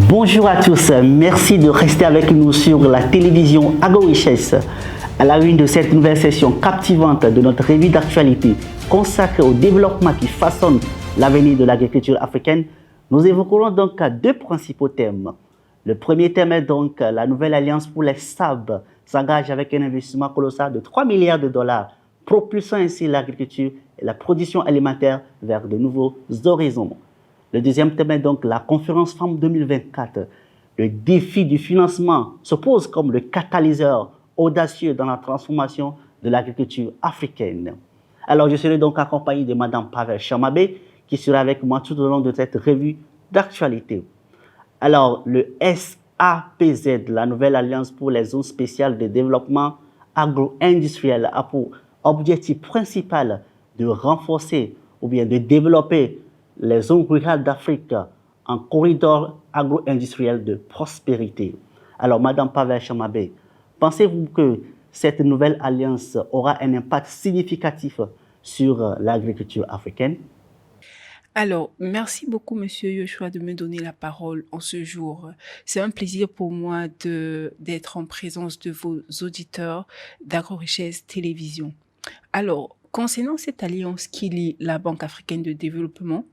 Bonjour à tous, merci de rester avec nous sur la télévision AgroRichesse. À la une de cette nouvelle session captivante de notre revue d'actualité consacrée au développement qui façonne l'avenir de l'agriculture africaine, nous évoquerons donc deux principaux thèmes. Le premier thème est donc la nouvelle alliance pour les sables s'engage avec un investissement colossal de 3 milliards de dollars, propulsant ainsi l'agriculture et la production alimentaire vers de nouveaux horizons. Le deuxième thème est donc la conférence Femmes 2024. Le défi du financement se pose comme le catalyseur audacieux dans la transformation de l'agriculture africaine. Alors, je serai donc accompagné de Mme Pavel Chamabé, qui sera avec moi tout au long de cette revue d'actualité. Alors, le SAPZ, la nouvelle alliance pour les zones spéciales de développement agro-industriel, a pour objectif principal de renforcer ou bien de développer les zones rurales d'Afrique en corridor agro-industriel de prospérité. Alors, Madame Pavel Chamabé, pensez-vous que cette nouvelle alliance aura un impact significatif sur l'agriculture africaine? Alors, merci beaucoup, Monsieur Yoshua, de me donner la parole en ce jour. C'est un plaisir pour moi d'être en présence de vos auditeurs d'AgroRichesse Télévision. Alors, concernant cette alliance qui lie la Banque africaine de développement,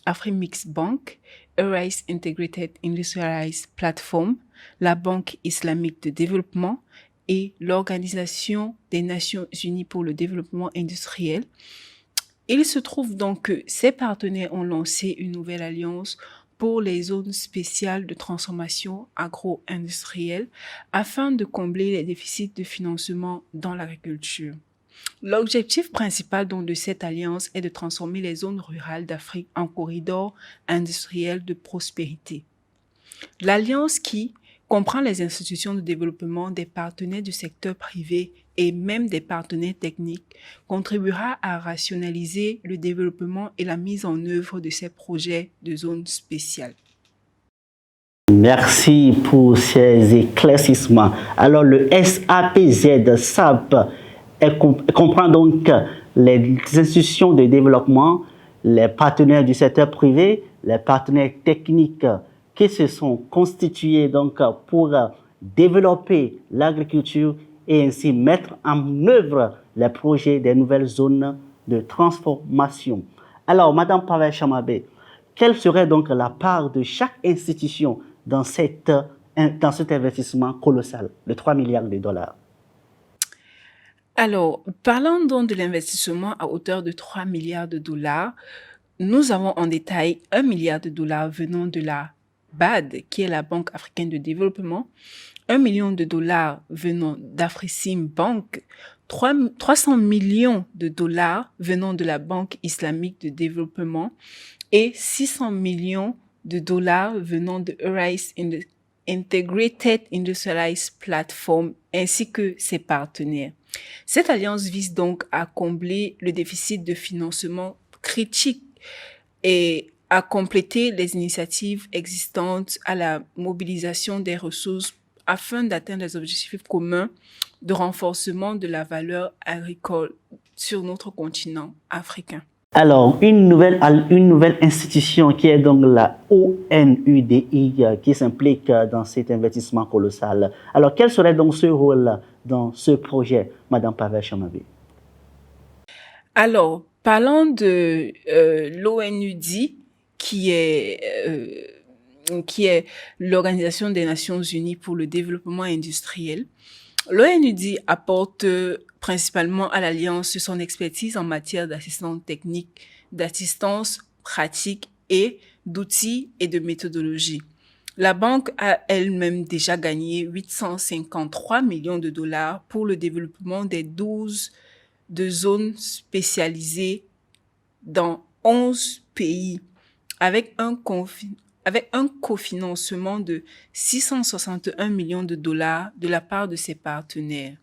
Afrimix Bank, Arise Integrated Industrialized Platform, la Banque islamique de développement et l'Organisation des Nations Unies pour le développement industriel, il se trouve donc que ces partenaires ont lancé une nouvelle alliance pour les zones spéciales de transformation agro-industrielle afin de combler les déficits de financement dans l'agriculture. L'objectif principal donc de cette alliance est de transformer les zones rurales d'Afrique en corridors industriels de prospérité. L'alliance qui comprend les institutions de développement, des partenaires du secteur privé et même des partenaires techniques, contribuera à rationaliser le développement et la mise en œuvre de ces projets de zones spéciales. Merci pour ces éclaircissements. Alors, le SAPZ, SAP, comprend donc les institutions de développement, les partenaires du secteur privé, les partenaires techniques qui se sont constitués donc pour développer l'agriculture et ainsi mettre en œuvre les projets des nouvelles zones de transformation. Alors, Madame Pavel Chamabé, quelle serait donc la part de chaque institution dans cet investissement colossal de 3 milliards de dollars? Alors, parlant donc de l'investissement à hauteur de 3 milliards de dollars, nous avons en détail 1 milliard de dollars venant de la BAD, qui est la Banque africaine de développement, 1 million de dollars venant d'Africim Bank, 300 millions de dollars venant de la Banque islamique de développement et 600 millions de dollars venant de Arise Integrated Industrialized Platform ainsi que ses partenaires. Cette alliance vise donc à combler le déficit de financement critique et à compléter les initiatives existantes à la mobilisation des ressources afin d'atteindre les objectifs communs de renforcement de la valeur agricole sur notre continent africain. Alors, une nouvelle institution qui est donc la ONUDI qui s'implique dans cet investissement colossal. Alors, quel serait donc ce rôle dans ce projet, Madame Pavel Chamabé? Alors, parlant de l'ONUDI, qui est l'Organisation des Nations Unies pour le développement industriel, l'ONUDI apporte principalement à l'Alliance son expertise en matière d'assistance technique, d'assistance pratique et d'outils et de méthodologie. La banque a elle-même déjà gagné 853 millions de dollars pour le développement des 12 zones spécialisées dans 11 pays, avec un cofinancement de 661 millions de dollars de la part de ses partenaires.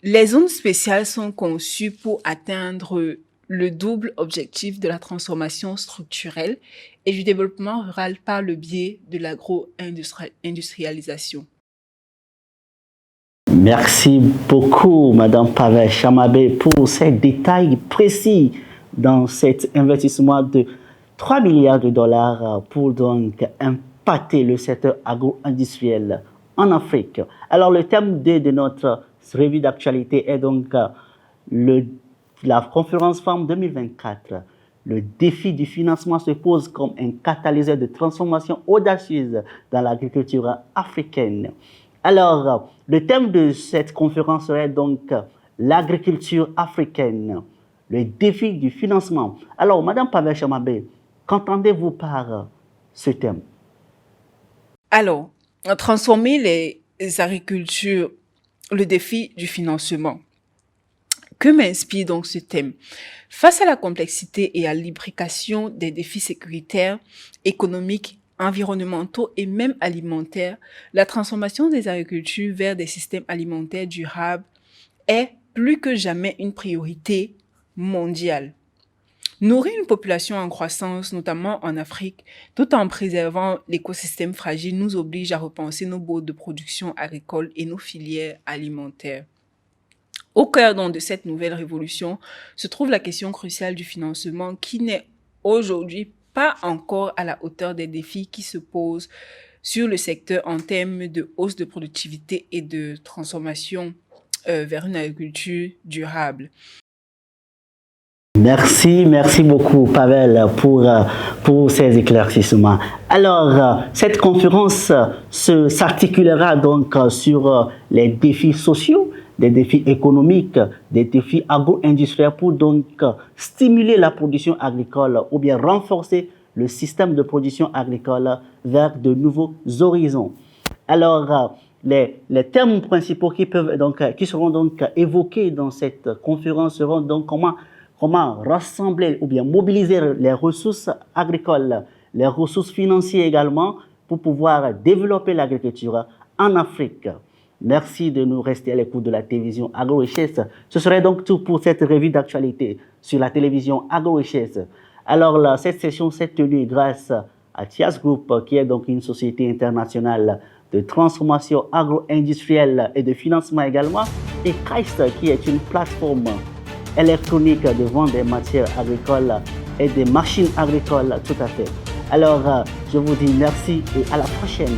Les zones spéciales sont conçues pour atteindre le double objectif de la transformation structurelle et du développement rural par le biais de l'agro-industrialisation. Merci beaucoup, Madame Pavel Chamabé, pour ces détails précis dans cet investissement de 3 milliards de dollars pour donc un impacter le secteur agro-industriel en Afrique. Alors, le thème 2 de notre revue d'actualité est donc la conférence Femmes 2024. Le défi du financement se pose comme un catalyseur de transformation audacieuse dans l'agriculture africaine. Alors, le thème de cette conférence serait donc l'agriculture africaine, le défi du financement. Alors, Madame Pavel Chamabé, qu'entendez-vous par ce thème? Alors, transformer les agricultures, le défi du financement. Que m'inspire donc ce thème? Face à la complexité et à l'imbrication des défis sécuritaires, économiques, environnementaux et même alimentaires, la transformation des agricultures vers des systèmes alimentaires durables est plus que jamais une priorité mondiale. Nourrir une population en croissance, notamment en Afrique, tout en préservant l'écosystème fragile, nous oblige à repenser nos modes de production agricole et nos filières alimentaires. Au cœur donc de cette nouvelle révolution se trouve la question cruciale du financement qui n'est aujourd'hui pas encore à la hauteur des défis qui se posent sur le secteur en termes de hausse de productivité et de transformation vers une agriculture durable. Merci beaucoup Pavel pour ces éclaircissements. Alors, cette conférence s'articulera donc sur les défis sociaux, des défis économiques, des défis agro-industriels pour donc stimuler la production agricole ou bien renforcer le système de production agricole vers de nouveaux horizons. Alors, les thèmes principaux qui seront donc évoqués dans cette conférence seront donc comment rassembler ou bien mobiliser les ressources agricoles, les ressources financières également pour pouvoir développer l'agriculture en Afrique. Merci de nous rester à l'écoute de la télévision Agro-Richesse. Ce serait donc tout pour cette revue d'actualité sur la télévision Agro-Richesse. Alors là, cette session s'est tenue grâce à TIAS Group, qui est donc une société internationale de transformation agro-industrielle et de financement également, et KAIST, qui est une plateforme électronique de vente des matières agricoles et des machines agricoles, tout à fait. Alors, je vous dis merci et à la prochaine.